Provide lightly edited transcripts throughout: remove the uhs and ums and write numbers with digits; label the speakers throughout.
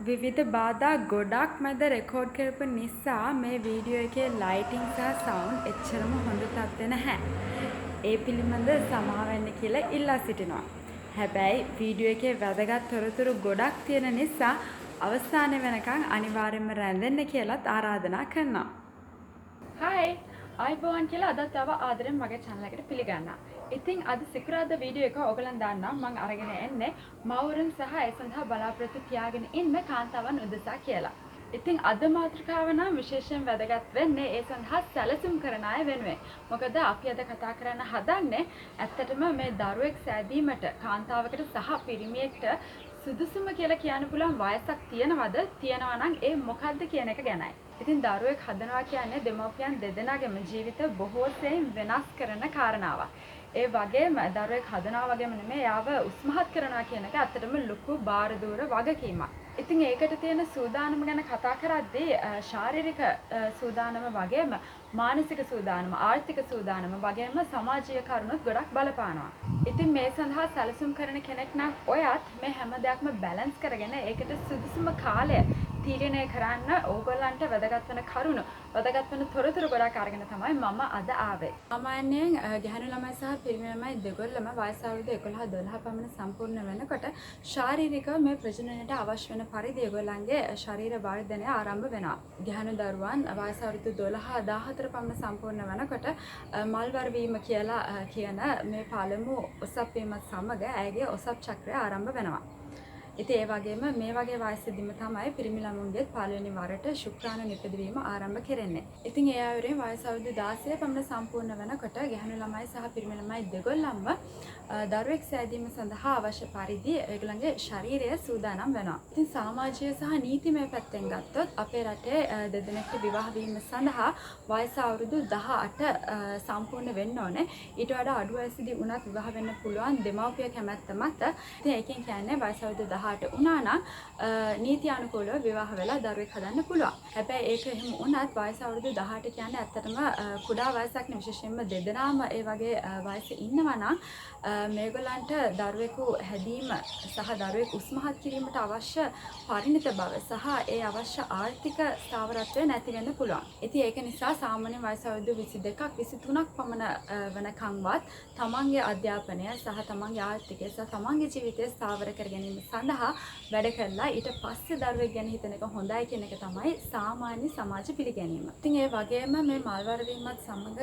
Speaker 1: විවිධ බාධා ගොඩක් මැද රෙකෝඩ් කරපු නිසා මේ වීඩියෝ එකේ ලයිටිං සහ සවුන්ඩ් එච්චරම හොඳ තත්ත්වෙ නැහැ. ඒ පිළිබඳ සමාව වෙන්න කියලා ඉල්ලා සිටිනවා. හැබැයි වීඩියෝ එකේ වැදගත් තොරතුරු ගොඩක් තියෙන නිසා අවසානයේ වෙනකන් අනිවාර්යයෙන්ම රැඳෙන්න කියලාත් ආරාධනා කරනවා.
Speaker 2: හායි අයිබෝන් කියලා අදත් තව ආදරෙන් මගේ channel එකට පිළිගන්නවා. ඉතින් අද සිකුරාදා වීඩියෝ එක ඔයගලන් දන්නවා මම අරගෙන එන්නේ මවුරුන් සහ ඒ සඳහා බලාපොරොත්තු තියාගෙන ඉන්න කාන්තාවන් උදෙසා කියලා. ඉතින් අද මාතෘකාව නම් විශේෂයෙන් වැදගත් වෙන්නේ ඒ සඳහා සැලසුම් කරන අය වෙනුවෙන්. මොකද අපි අද කතා කරන්න හදන්නේ ඇත්තටම මේ දරුවෙක් සෑදීමට කාන්තාවකට සහ පිරිමියෙක්ට සුදුසුම කියලා කියන්න පුළුවන් වයසක් තියෙනවද? තියෙනවා නම් ඒ මොකක්ද කියන එක ගැනයි. ඉතින් දරුවෙක් හදනවා කියන්නේ දෙමව්පියන් දෙදෙනාගේම ජීවිත බොහෝ සෙයින් වෙනස් කරන කාරණාවක්. ඒ වගේම දරුවෙක් හදනවා වගේම නෙමෙයි යාව උස්මහත් කරනවා කියන එක ඇත්තටම ලොකු බාර දූර වගකීමක්. ඉතින් ඒකට තියෙන සූදානම ගැන කතා කරද්දී ශාරීරික සූදානම වගේම මානසික සූදානම, ආර්ථික සූදානම වගේම සමාජීය කරුණුත් ගොඩක් බලපානවා. ඉතින් මේ සඳහා සැලසුම් කරන කෙනෙක් නම් ඔයත් මේ හැම දෙයක්ම බැලන්ස් කරගෙන ඒකට සුදුසුම කාලය තීරණය කරන්න ඕගොල්ලන්ට වැදගත් වෙන කරුණු, වැදගත් වෙන තොරතුරු ගොඩක් අරගෙන තමයි මම අද ආවේ.
Speaker 1: සාමාන්‍යයෙන් ගැහැණු ළමයි සහ පිරිමි ළමයි දෙගොල්ලම වයස අවුරුදු 11-12 පමණ සම්පූර්ණ වෙනකොට ශාරීරිකව මේ ප්‍රජනනයට අවශ්‍ය වෙන පරිදි ඒගොල්ලන්ගේ ශරීර වර්ධනය ආරම්භ වෙනවා. ගැහැණු දරුවන් වයස අවුරුදු 12-14 පමණ සම්පූර්ණ වෙනකොට මල්වර වීම කියලා කියන මේ පළමු ඔසප් වීමත් සමග ඇයගේ ඔසප් චක්‍රය ආරම්භ වෙනවා. ඉතින් ඒ වගේම මේ වගේ වයසෙදිම තමයි පිරිමි ළමුන්ගේ පළවෙනි වරට ශුක්‍රාණු නිපදවීම ආරම්භ කරන්නේ. ඉතින් ඒ අයුරින් වයස අවුරුදු 16 පමණ සම්පූර්ණ වෙනකොට ගැහැණු ළමයි සහ පිරිමි ළමයි දෙගොල්ලන්ම දරුවෙක් සෑදීම සඳහා අවශ්‍ය පරිදි ඒගොල්ලන්ගේ ශරීරය සූදානම් වෙනවා. ඉතින් සමාජීය සහ නීතිමය පැත්තෙන් ගත්තොත් අපේ රටේ දෙදෙනෙක්ට විවාහ වීම සඳහා වයස අවුරුදු 18 සම්පූර්ණ වෙන්න ඕනේ. ඊට වඩා අඩු වයසේදී වුණත් විවාහ වෙන්න පුළුවන් දෙමව්පිය කැමැත්ත මත. ඉතින් ඒකෙන් කියන්නේ වයස අවුරුදු 18 වුණා නම් නීති අනුකූලව විවාහ වෙලා දරුවෙක් හදන්න පුළුවන්. හැබැයි ඒක එහෙම වුණත් වයස අවුරුදු 18 කියන්නේ ඇත්තටම කුඩා වයසක් නෙවෙයි. විශේෂයෙන්ම දෙදෙනාම ඒ වගේ වයසේ ඉන්නවා නම් මේගොල්ලන්ට දරුවෙකු හැදීම සහ දරුවෙක් උස්මහත් කිරීමට අවශ්‍ය පරිණත බව සහ ඒ අවශ්‍ය ආර්ථික ස්ථාවරත්වය නැති වෙන්න පුළුවන්. ඉතින් ඒක නිසා සාමාන්‍ය වයස අවුරුදු 22ක් 23ක් පමණ වෙනකන්වත් තමන්ගේ අධ්‍යාපනය සහ තමන්ගේ ආර්ථිකය සහ තමන්ගේ ජීවිතය ස්ථාවර කර ගැනීම සඳහා වැඩ කරලා ඊට පස්සේ දරුවෙක් ගැන හිතන එක හොඳයි කියන එක තමයි සාමාන්‍ය සමාජ පිළිගැනීම. ඉතින් ඒ වගේම මේ මල්වර වීමත් සමග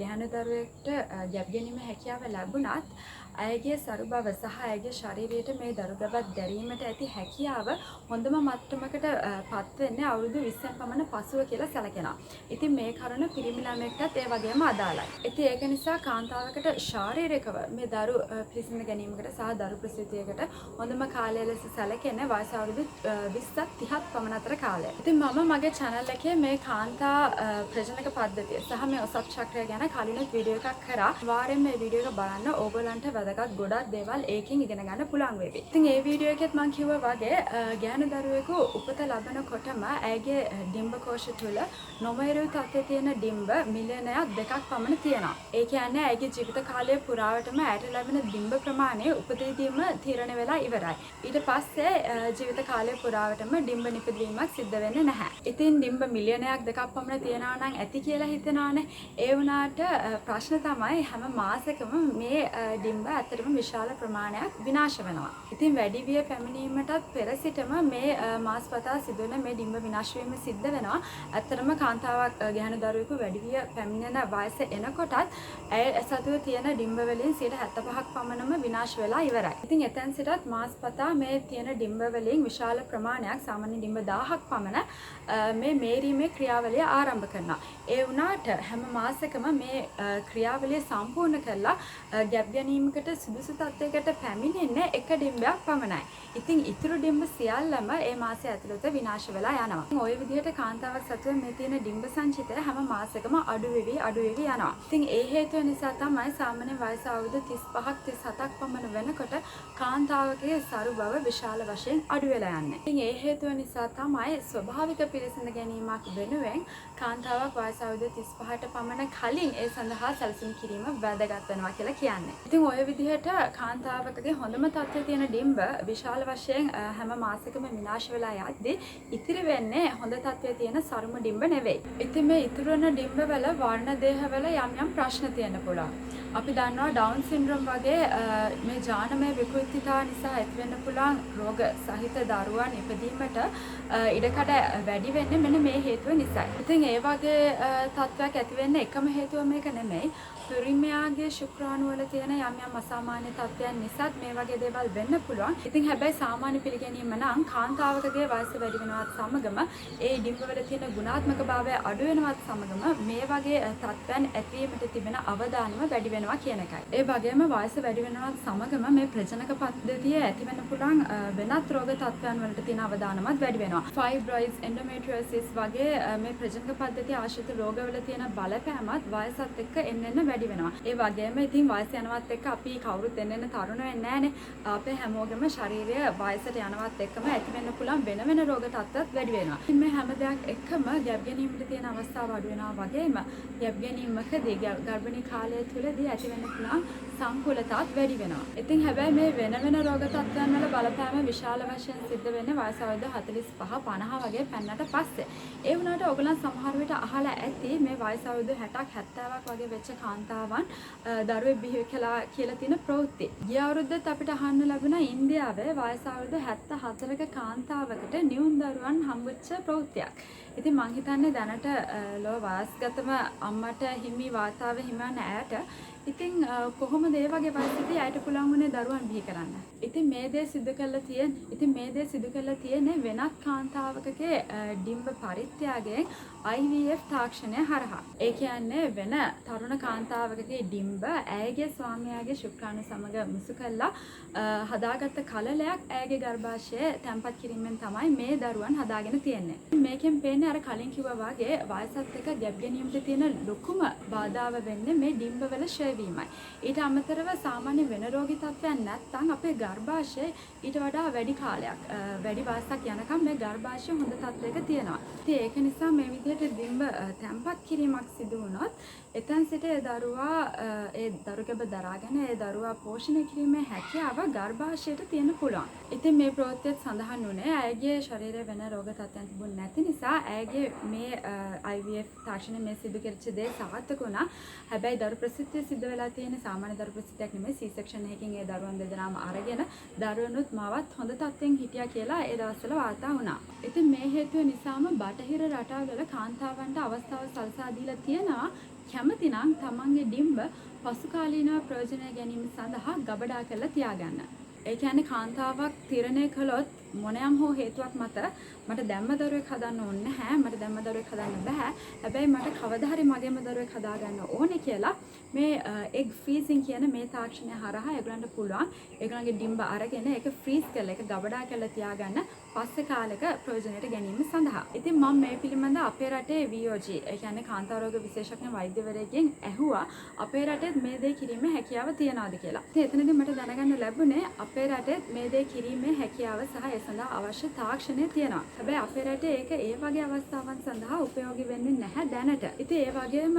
Speaker 1: ගැහැණු දරුවෙක්ට ගැබ් ගැනීම හැකියාව ලැබුණත් ඇයගේ සරු බව සහ ඇයගේ ශරීරයට මේ දරු ගැබක් දැරීමට ඇති හැකියාව හොඳම මට්ටමකට පත් වෙන්නේ අවුරුදු 20න් පමණ පසුව කියලා සැලකෙනවා. ඉතින් මේ කරුණ පිරිමි ළමයෙක්ටත් ඒ වගේම අදාළයි. ඉතින් ඒක නිසා කාන්තාවකට ශාරීරිකව මේ දරු පිළිසිඳ ගැනීමකට සහ දරු ප්‍රසූතියකට හොඳම කාලය ලෙස සැලකෙන්නේ වයස අවුරුදු 20ක් 30ක් පමණ අතර කාලය. ඉතින් මම මගේ channel එකේ මේ කාන්තා ප්‍රජනක පද්ධතිය සහ මේ ඔසප් චක්‍රය ගැන කලිනුත් වීඩියෝ එකක් කරා. වාරයෙන් මේ වීඩියෝ එක බලන්න ඕගොල්ලන්ට වැදගත් ගොඩක් දේවල් ඒකෙන් ඉගෙන ගන්න පුළුවන් වෙවි. ඉතින් ඒ වීඩියෝ එකෙත් මම කිව්වා වගේ ගැහැණු දරුවෙකු උපත ලබනකොටම ඇයගේ ඩිම්බ කෝෂ තුල නොමේරු තත්ත්වයේ තියෙන ඩිම්බ මිලියනයක් 2ක් පමණ තියෙනවා. ඒ කියන්නේ ඇයගේ ජීවිත කාලය පුරාවටම ඇයට ලැබෙන ඩිම්බ ප්‍රමාණය උපතේදීම තීරණය වෙලා ඉවරයි. ඊට පස්සේ ජීවිත කාලය පුරාවටම ඩිම්බ නිපදවීමක් සිද්ධ වෙන්නේ නැහැ. ඉතින් ඩිම්බ මිලියනයක් 2ක් පමණ තියෙනවා නම් ඇති කියලා හිතනවානේ. ඒ වුණාට ප්‍රශ්න තමයි හැම මාසෙකම මේ ඩිම්බ ඇත්තටම විශාල ප්‍රමාණයක් විනාශ වෙනවා. ඉතින් වැඩි විය පැමිණීමටත් පෙර සිටම මේ මාසපතා සිදුවන මේ ඩිම්බ විනාශ වීම සිද්ධ වෙනවා. ඇත්තටම කාන්තාවක් ගැහැණු දරුවෙකු වැඩි විය පැමිණෙන වයස එනකොටත් ඇය සතුව තියෙන ඩිම්බ වලින් 75ක් පමණම විනාශ වෙලා ඉවරයි. ඉතින් එතෙන් සිටත් මාසපතා මේ තියෙන ඩිම්බ වලින් විශාල ප්‍රමාණයක් සාමාන්‍ය ඩිම්බ 1000ක් පමණ මේ මේරීමේ ක්‍රියාවලිය ආරම්භ කරනවා. ඒ වුණාට හැම මාසෙකම මේ ක්‍රියාවලිය සම්පූර්ණ කරලා ගැබ් ගැනීමකට සුදුසු තත්යකට පැමිණෙන්නේ එක ඩිම්බයක් පමණයි. ඉතින් ඉතුරු ඩිම්බ සියල්ලම ඒ මාසය ඇතුළත විනාශ වෙලා යනවා. ওই විදිහට කාන්තාවක් සතුව මේ තියෙන ඩිම්බ සංචිතය හැම මාසෙකම අඩු වෙවි යනවා. ඉතින් ඒ හේතුව නිසා තමයි සාමාන්‍ය වයස අවුරුදු 35ක් 37ක් පමණ වෙනකොට කාන්තාවකගේ සරු බව විශාල වශයෙන් අඩු වෙලා යන්නේ. ඉතින් ඒ හේතුව නිසා තමයි ස්වභාවික පිළිසිඳ ගැනීමක් වෙනුවෙන් කාන්තාවක් වයස අවුරුදු 35ට පමණ කලින් ඒ සඳහා සැලසුම් කිරීම වැදගත් වෙනවා කියලා කියන්නේ. ඉතින් ඔය විදිහට කාන්තාවකගේ හොඳම තත්ත්වයේ තියෙන ඩිම්බ විශාල වශයෙන් හැම මාසෙකම විනාශ වෙලා යද්දී ඉතිරි වෙන්නේ හොඳ තත්ත්වයේ තියෙන සරුම ඩිම්බ නෙවෙයි. ඉතින් මේ ඉතුරු වෙන ඩිම්බවල වර්ණ දේහවල යම් ප්‍රශ්න තියෙන්න පුළුවන්. අපි දන්නවා ඩවුන් සින්ඩ්‍රෝම් වගේ මේ ජානමය විකෘතිතා නිසා ඇතිවෙන්න පුළුවන් රෝග සහිත දරුවන් ඉපදීමට ඉඩකඩ වැඩි වෙන්නේ මෙන්න මේ හේතුව නිසායි. ඉතින් ඒ වගේ තත්ත්වයක් ඇති වෙන්න එකම හේතුව මේක නෙමෙයි. පිරිමියාගේ ශුක්‍රාණු වල තියෙන යම් අසාමාන්‍ය තත්ත්වයන් නිසාත් මේ වගේ දේවල් වෙන්න පුළුවන්. ඉතින් හැබැයි සාමාන්‍ය පිළිගැනීම නම් කාන්තාවකගේ වයස වැඩි වෙනවත් සමගම ඒ ඩිම්බවල තියෙන ගුණාත්මක භාවය අඩු වෙනවත් සමගම මේ වගේ තත්ත්වයන් ඇතිවීමට තිබෙන අවදානම වැඩි වෙනවා කියන එකයි. ඒ වගේම වයස වැඩි වෙනවත් සමගම මේ ප්‍රජනක පද්ධතියේ ඇති වෙන්න පුළුවන් වෙනත් රෝග තත්ත්වයන් වලට තියෙන අවදානමත් වැඩි වෙනවා. ෆයිබ්‍රොයිඩ්ස්, එන්ඩෝමෙට්‍රියෝසිස් වගේ මේ ප්‍රජනක පද්ධතිය ආශ්‍රිත රෝගවල තියෙන බලපෑමත් වයසත් එක්ක එන්න වැඩි වෙනවා. ඒ වගේම ඉතින් වයස යනවත් එක්ක අපි කවුරුත් එන්න තරුණ වෙන්නේ නැහනේ. අපේ හැමෝගෙම ශරීරය වයසට යනවත් එක්කම ඇති වෙන්න පුළුවන් වෙන රෝග තත්ත්වත් වැඩි වෙනවා. ඉතින් මේ හැම දෙයක් එක්කම ගැබ් ගැනීමට තියෙන අවස්ථාව අඩු වෙනවා වගේම ගැබ් ගැනීමකදී ගර්භණී කාලය තුලදී ඇති වෙන්න පුළුවන් සංකූලතාවත් වැඩි වෙනවා. ඉතින් හැබැයි මේ වෙන රෝග තත්ත්වයන් වල බලපෑම විශාල වශයෙන් සිද්ධ වෙන්නේ වයස අවුරුදු 45 50 වගේ පෙන්නට පස්සේ. ඒ වුණාට ඔයගොල්ලන් සමහර විට අහලා ඇති මේ වයස අවුරුදු 60ක් 70ක් වගේ වෙච්ච කාන්තාවන් දරුවෙක් බිහි කළා කියලා තියෙන ප්‍රවෘත්ති. ගිය අවුරුද්දත් අපිට අහන්න ලැබුණා ඉන්දියාවේ වයස අවුරුදු 74ක කාන්තාවකට නියුන් දරුවන් හම්බෙච්ච ප්‍රවෘත්තියක්. ඉතින් මං හිතන්නේ දැනට ලොව වයස්ගතම අම්මට හිමි වාතාව හිමන ඇයට ඉතින් කොහොමද ඒ වගේ වයසදී ඇයට පුළුවන් වුණේ දරුවන් බිහි කරන්න. ඉතින් මේ දේ සිදු කරලා තියෙන්නේ වෙනත් කාන්තාවකගේ ඩිම්බ පරිත්‍යාගයෙන් IVF තාක්ෂණය හරහා. ඒ කියන්නේ වෙන තරුණ කාන්තාවකගේ ඩිම්බ ඇයගේ ස්වාමියාගේ ශුක්‍රාණු සමග මුසු කළා හදාගත්ත කලලයක් ඇයගේ ගර්භාෂයේ තැන්පත් කිරීමෙන් තමයි මේ දරුවන් හදාගෙන තියෙන්නේ. මේකෙන් පේන්නේ අර කලින් කිව්වා වගේ වයසත් එක්ක ගැබ් ගැනීමට තියෙන ලොකුම බාධාව වෙන්නේ මේ ඩිම්බවල ක්ෂයවීමයි. ඊට අමතරව සාමාන්‍ය වෙන රෝගී තත්ත්වයන් නැත්නම් අපේ ගර්භාෂයේ ඊට වඩා වැඩි කාලයක් වැඩි වයසක් යනකම් මේ ගර්භාෂය හොඳ තත්ත්වයක තියෙනවා. ඉතින් ඒක නිසා මේ විදිහට ඩිම්බ තැන්පත් කිරීමක් සිදු වුණොත් එතෙන් සිට ඒ දරුවා ඒ දරුගැබ දරාගෙන ඒ දරුවා පෝෂණය කිරීමේ හැකියාව ගර්භාෂයට තියෙන්න පුළුවන්. ඉතින් මේ ප්‍රවෘත්තියත් සඳහන් වුණේ ඇයගේ ශරීරයේ වෙන රෝග තත්ත්වයන් තිබුණ නැති නිසා ඇයගේ මේ IVF තාක්ෂණය මේ සිදු කරච්ච දේ සාර්ථක වුණා. හැබැයි දරු ප්‍රසූතිය සිදු වෙලා තියෙන සාමාන්‍ය දරු ප්‍රසූතියක් නෙමෙයි C-section එකකින් ඒ දරුවන් දෙදෙනාම අරගෙන දරුවනුත් මාවත් හොඳ තත්ත්වෙන් හිටියා කියලා ඒ දවස්වල වාර්තා වුණා. ඉතින් මේ හේතුව නිසාම බටහිර රටවල කාන්තාවන්ට අවස්ථාව සලසා දීලා තියෙනවා කැමතිනම් තමන්ගේ ඩිම්බ පසුකාලීනව ප්‍රයෝජනය ගැනීම සඳහා ගබඩා කරලා තියාගන්න. ඒ කියන්නේ කාන්තාවක් තීරණය කළොත් මොනෑම් හෝ හේතුවක් මත මට දැම්ම දරුවෙක් හදන්න ඕනේ නැහැ, මට දැම්ම දරුවෙක් හදන්න බෑ, හැබැයි මට කවදා හරි මගේම දරුවෙක් හදාගන්න ඕනේ කියලා මේ එග් ෆ්‍රීසිං කියන මේ තාක්ෂණය හරහා ඒගොල්ලන්ට පුළුවන් ඒගොල්ලන්ගේ ඩිම්බ අරගෙන ඒක ෆ්‍රීස් කරලා ඒක ගබඩා කරලා තියාගන්න පස්සේ කාලෙක ප්‍රයෝජනයට ගැනීම සඳහා. ඉතින් මම මේ පිළිබඳ අපේ රටේ VOG ඒ කියන්නේ කාන්තා රෝග විශේෂඥ වෛද්‍යවරයෙක්ගෙන් ඇහුවා අපේ රටේ මේ දේ කිරීමේ හැකියාව තියනවාද කියලා. ඉතින් එතනදී මට දැනගන්න ලැබුණේ අපේ රටේ මේ දේ කිරීමේ හැකියාව සහ ඒ සඳහා අවශ්‍ය තාක්ෂණය තියෙනවා. හැබැයි අපේ රටේ ඒක ඒ වගේ අවස්ථාවන් සඳහා උපයෝගී වෙන්නේ නැහැ දැනට. ඉතින් ඒ වගේම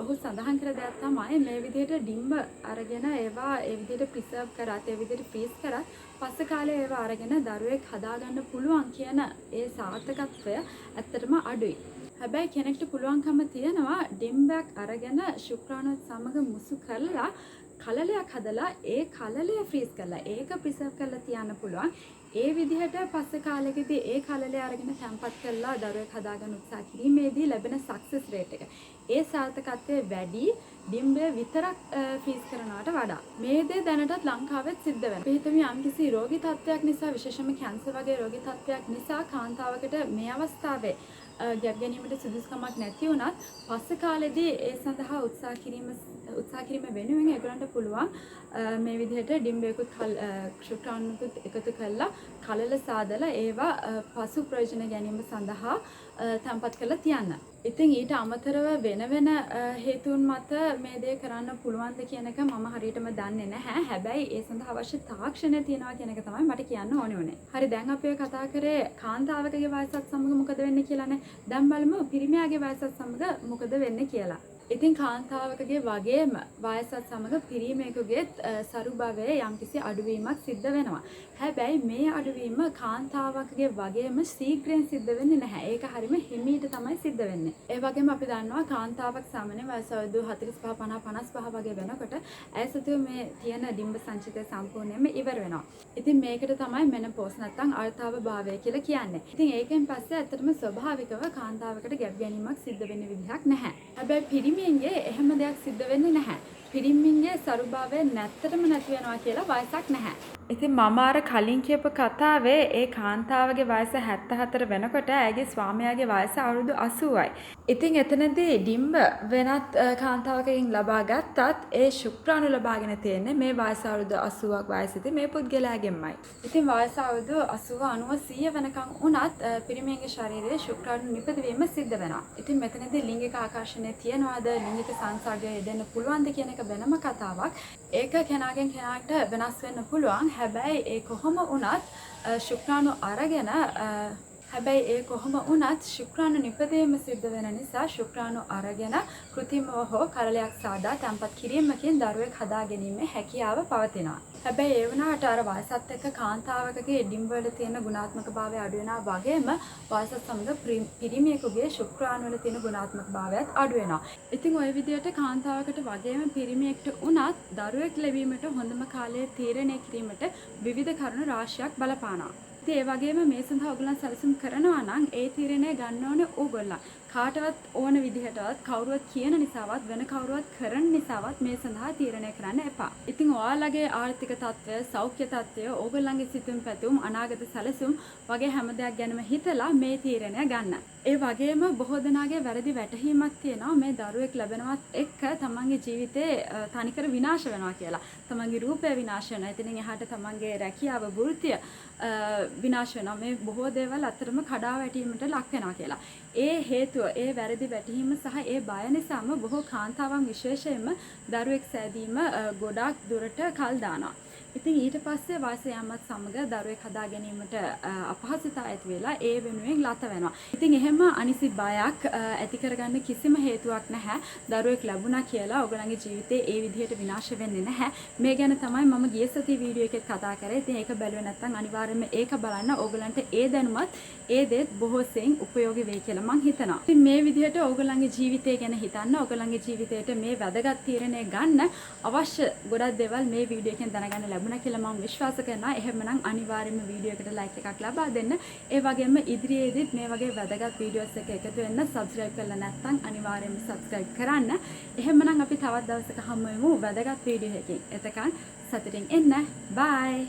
Speaker 1: ඔහු සඳහන් කළ දෙයක් තමයි මේ විදිහට ඩිම්බ අරගෙන ඒවා ඒ විදිහට ප්‍රිසර්ව් කරත් ඒ විදිහට ෆ්‍රීස් කරත් පස්සේ කාලේ ඒවා අරගෙන දරුවෙක් හදාගන්න පුළුවන් කියන ඒ සාර්ථකත්වය ඇත්තටම අඩුයි. හැබැයි කෙනෙක්ට පුළුවන්කම තියෙනවා ඩිම්බයක් අරගෙන ශුක්‍රාණුත් සමග මුසු කරලා කලලයක් හදලා ඒ කලලය ෆ්‍රීස් කරලා ඒක ප්‍රිසර්ව් කරලා තියන්න පුළුවන්. ඒ විදිහට පස්සේ කාලෙකදී ඒ කලලය අරගෙන තැම්පත් කරලා දරුවෙක් හදාගන්න උත්සාහ කිරීමේදී ලැබෙන සක්සස් රේට් එක ඒ සාර්ථකත්වය වැඩි ඩිම්බය විතරක් ෆ්‍රීස් කරනවට වඩා. මේ දේ දැනටත් ලංකාවෙත් සිද්ධ වෙනවා. අපි හිතමු යම්කිසි රෝගී තත්ත්වයක් නිසා විශේෂයෙන්ම කැන්සර් වගේ රෝගී තත්ත්වයක් නිසා කාන්තාවකට මේ අවස්ථාවේ ගැබ් ගැනීමට සුදුසුකමක් නැති වුණත් පස්සේ කාලෙදී ඒ සඳහා උත්සාහ කිරීම වෙනුවෙන් ඒගොල්ලන්ට පුළුවන් මේ විදිහට ඩිම්බයකුත් ශුක්‍රාණුකුත් එකතු කරලා කලල සාදලා ඒවා පසු ප්‍රයෝජන ගැනීම සඳහා තැන්පත් කරලා තියන්න. ඉතින් ඊට අමතරව වෙන හේතුන් මත මේ දේ කරන්න පුළුවන්ද කියන එක මම හරියටම දන්නේ නැහැ. හැබැයි ඒ සඳහා අවශ්‍ය තාක්ෂණය තියෙනවා කියන එක තමයි මට කියන්න ඕනේ උනේ. හරි දැන් අපි කතා කරේ කාන්තාවකගේ වයසත් සමග මොකද වෙන්නේ කියලානේ. දැන් බලමු පිරිමියාගේ වයසත් සමග මොකද වෙන්නේ කියලා. ඉතින් කාන්තාවකගේ වගේම වයසත් සමග පිරිමියෙකුගේ සරු භවයේ යම්කිසි අඩුවීමක් සිද්ධ වෙනවා. හැබැයි මේ අඩුවීම කාන්තාවකගේ වගේම ශීඝ්‍රයෙන් සිද්ධ වෙන්නේ නැහැ. ඒක හරිම හිමීට තමයි සිද්ධ වෙන්නේ. ඒ වගේම අපි දන්නවා කාන්තාවක් සාමාන්‍ය වයස අවුරුදු 45 50 55 වගේ වෙනකොට ඇසතු මේ තියෙන ඩිම්බ සංචිතය සම්පූර්ණයෙන්ම ඉවර වෙනවා. ඉතින් මේකට තමයි මෙනෝපෝස් නැත්නම් අර්ථාව භාවය කියලා කියන්නේ. ඉතින් ඒකෙන් පස්සේ ඇත්තටම ස්වභාවිකව කාන්තාවකට ගැබ් ගැනීමක් සිද්ධ වෙන්න විදිහක් නැහැ. හැබැයි පිරිමියන්ගේ එහෙම දෙයක් සිද්ධ වෙන්නේ නැහැ. පිරිමින්ගේ සරුභාවය නැත්තටම නැති වෙනවා කියලා වයසක් නැහැ. ඉතින් මම අර කලින් කියපු කතාවේ ඒ කාන්තාවගේ වයස 74 වෙනකොට ඇයගේ ස්වාමියාගේ වයස අවුරුදු 80යි. ඉතින් එතනදී ඩිම්බ වෙනත් කාන්තාවකකින් ලබා ගත්තත් ඒ ශුක්‍රාණු ලබාගෙන තියෙන්නේ මේ වයස අවුරුදු 80ක් වයසේදී මේ පුද්ගලයාගෙන්මයි. ඉතින් වයස අවුරුදු 80 90 100 වෙනකන් වුණත් පිරිමියන්ගේ ශරීරයේ ශුක්‍රාණු නිපදවීම සිද්ධ වෙනවා. ඉතින් මෙතනදී ලිංගික ආකර්ෂණය තියනවාද ලිංගික සංසර්ගය යෙදෙන්න පුළුවන්ද කියන එක වෙනම කතාවක්. ඒක කෙනාගෙන් කෙනාට වෙනස් වෙන්න පුළුවන්. හැබැයි ඒ කොහොම වුණත් ශුක්‍රාණු නිපදවීම සිද්ධ වෙන නිසා ශුක්‍රාණු අරගෙන කෘත්‍රිමව හෝ කලලයක් සාදා තැන්පත් කිරීමකින් දරුවෙක් හදා ගැනීමේ හැකියාව පවතිනවා. හැබැයි ඒ වුණාට අර වයසත් එක්ක කාන්තාවකගේ ඩිම්බ වල තියෙන ගුණාත්මක භාවය අඩු වෙනවා වගේම වයසත් සමග පිරිමියෙකුගේ ශුක්‍රාණු වල තියෙන ගුණාත්මක භාවයත් අඩු වෙනවා. ඉතින් ওই විදිහට කාන්තාවකට වගේම පිරිමියෙක්ට වුණත් දරුවෙක් ලැබීමට හොඳම කාලය තීරණය කිරීමට විවිධ කරුණු රාශියක් බලපානවා. ඉතින් ඒ වගේම මේ සඳහා ඔයගොල්ලන් සැලසුම් කරනවා නම් ඒ තීරණය ගන්න ඕනේ ඕගොල්ලන්. කාටවත් ඕන විදිහටවත් කවුරුවත් කියන නිසාවත් වෙන කවුරුවත් කරන නිසාවත් මේ සඳහා තීරණය කරන්න එපා. ඉතින් ඔයාලගේ ආර්ථික තත්ත්වය, සෞඛ්‍ය තත්ත්වය, ඕගොල්ලන්ගේ සිතුම් පැතුම්, අනාගත සැලසුම් වගේ හැම දෙයක් ගැනම හිතලා මේ තීරණය ගන්න. ඒ වගේම බොහෝ දෙනාගේ වැරදි වැටහීමක් තියෙනවා මේ දරුවෙක් ලැබෙනවත් එක්ක තමන්ගේ ජීවිතේ තනිකර විනාශ වෙනවා කියලා. තමන්ගේ රූපය විනාශ වෙනවා. එතනින් එහාට තමන්ගේ රැකියාව, වෘත්තිය විනාශ වෙනවා. මේ බොහෝ දේවල් අතරම කඩා වැටීමට ලක් වෙනවා කියලා. ඒ හේතුව, ඒ වැරදි වැටහීම සහ ඒ බය නිසාම බොහෝ කාන්තාවන් විශේෂයෙන්ම දරුවෙක් සෑදීම ගොඩාක් දුරට කල් දානවා. ඉතින් ඊට පස්සේ වයස යාමත් සමග දරුවෙක් හදා ගැනීමට අපහසුතාව ඇති වෙලා ඒ වෙනුවෙන් ලත වෙනවා. ඉතින් එහෙම අනිසි බයක් ඇති කරගන්න කිසිම හේතුවක් නැහැ. දරුවෙක් ලැබුණා කියලා ඔයගලගේ ජීවිතේ ඒ විදිහට විනාශ වෙන්නේ නැහැ. මේ ගැන තමයි මම ගිය සතියේ වීඩියෝ එකේ කතා කරේ. ඉතින් ඒක බැලුවේ නැත්නම් අනිවාර්යයෙන්ම ඒක බලන්න. ඔයගලන්ට ඒ දැනුමත් ඒ දේත් බොහෝ සෙයින් උපයෝගී වෙයි කියලා මම හිතනවා. ඉතින් මේ විදිහට ඔයගලගේ ජීවිතය ගැන හිතන්න, ඔයගලගේ ජීවිතයට මේ වැදගත් තීරණය ගන්න අවශ්‍ය ගොඩක් දේවල් මේ වීඩියෝ එකෙන් දැනගන්න ලැබුණා කියලා මම විශ්වාස කරනවා. එහෙමනම් අනිවාර්යයෙන්ම වීඩියෝ එකට ලයික් එකක් ලබා දෙන්න. ඒ වගේම ඉදිරියේදීත් මේ වගේ වැදගත් වීඩියෝස් එක එකතු වෙන්න සබ්ස්ක්‍රයිබ් කරලා නැත්නම් අනිවාර්යයෙන්ම සබ්ස්ක්‍රයිබ් කරන්න. එහෙමනම් අපි තවත් දවසක හමු වෙමු වැදගත් වීඩියෝ එකකින්. එතකන් සතුටින් ඉන්න. බයි.